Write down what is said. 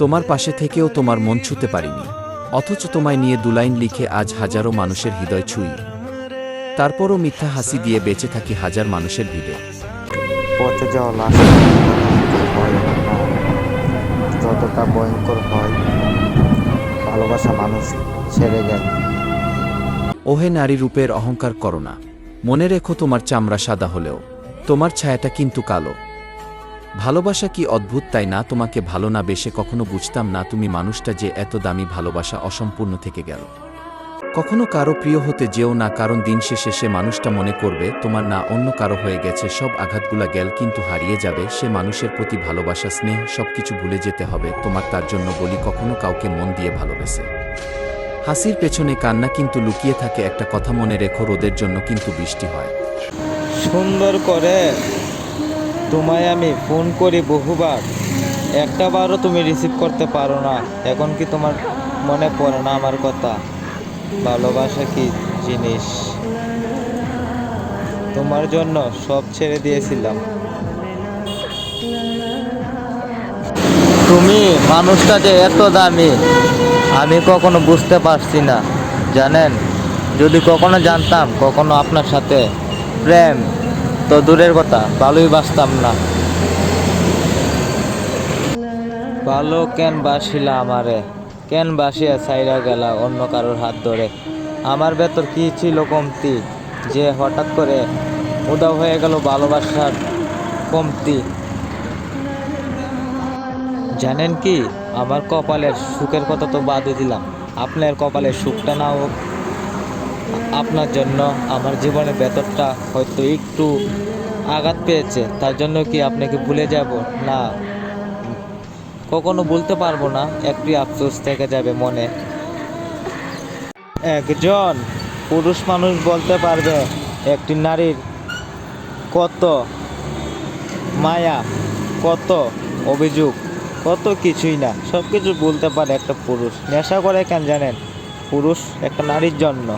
তোমার পাশে থেকেও তোমার মন ছুঁতে পারিনি, অথচ তোমায় নিয়ে দুলাইন লিখে আজ হাজারো মানুষের হৃদয় ছুঁই। তারপরও মিথ্যা হাসি দিয়ে বেঁচে থাকি হাজার মানুষের ভিড়ে। পচে যাওয়া লাশ হয় না, যতটা ভয়ঙ্কর হয় ভালোবাসা মানুষ ছেড়ে গেলে। ওহে নারী রূপের অহংকার করো না, মনে রেখো তোমার চামড়া সাদা হলেও তোমার ছায়াটা কিন্তু কালো। ভালোবাসা কি অদ্ভুত তাই না? তোমাকে ভালো না বেশে কখনো বুঝতাম না তুমি মানুষটা যে এত দামি, ভালোবাসা অসম্পূর্ণ থেকে গেল। কখনো কারো প্রিয় হতে যেও না, কারণ দিন শেষে সে মানুষটা মনে করবে তোমার না অন্য কারো হয়ে গেছে। সব আঘাতগুলা গেল কিন্তু হারিয়ে যাবে সে মানুষের প্রতি ভালোবাসা, স্নেহ, সবকিছু ভুলে যেতে হবে তোমার। তার জন্য বলি, কখনো কাউকে মন দিয়ে ভালোবেসে হাসির পেছনে কান্না কিন্তু লুকিয়ে থাকে। একটা কথা মনে রেখো, রোদের জন্য কিন্তু বৃষ্টি হয়। সুন্দর করে তোমায় আমি ফোন করি বহুবার, একটা বারও তুমি রিসিভ করতে পারো না। এখন কি তোমার মনে পড়ে না আমার কথা? ভালোবাসা কি জিনিস? তোমার জন্য সব ছেড়ে দিয়েছিলাম। তুমি মানুষটা যে এত দামি আমি কখনো বুঝতে পারছি না, জানেন? যদি কখনো জানতাম কখনো আপনার সাথে প্রেম, তো দূরের কথা, ভালোই বাসতাম না। ভালো কেন বাসিলা আমারে, কেন বাসিয়া ছাইরা গেলা অন্য কারোর হাত ধরে? আমার ভেতর কি ছিল কমতি যে হঠাৎ করে উদাও হয়ে গেল ভালোবাসার কমতি? জানেন কি, আমার কপালের সুখের কথা তো বাদই দিলাম, আপনার কপালের সুখটা না হোক আপনার জন্য আমার জীবনের ভেতরটা হয়তো একটু আঘাত পেয়েছে, তার জন্য কি আপনাকে ভুলে যাব না? কখনো বলতে পারবো না, একটি আফসোস থেকে যাবে মনে। একজন পুরুষ মানুষ বলতে পারবে একটি নারীর কত মায়া, কত অভিযোগ, কত কিছুই না, সব কিছু বলতে পারে একটা পুরুষ। নেশা করে কেন জানেন? পুরুষ একটা নারীর জন্য।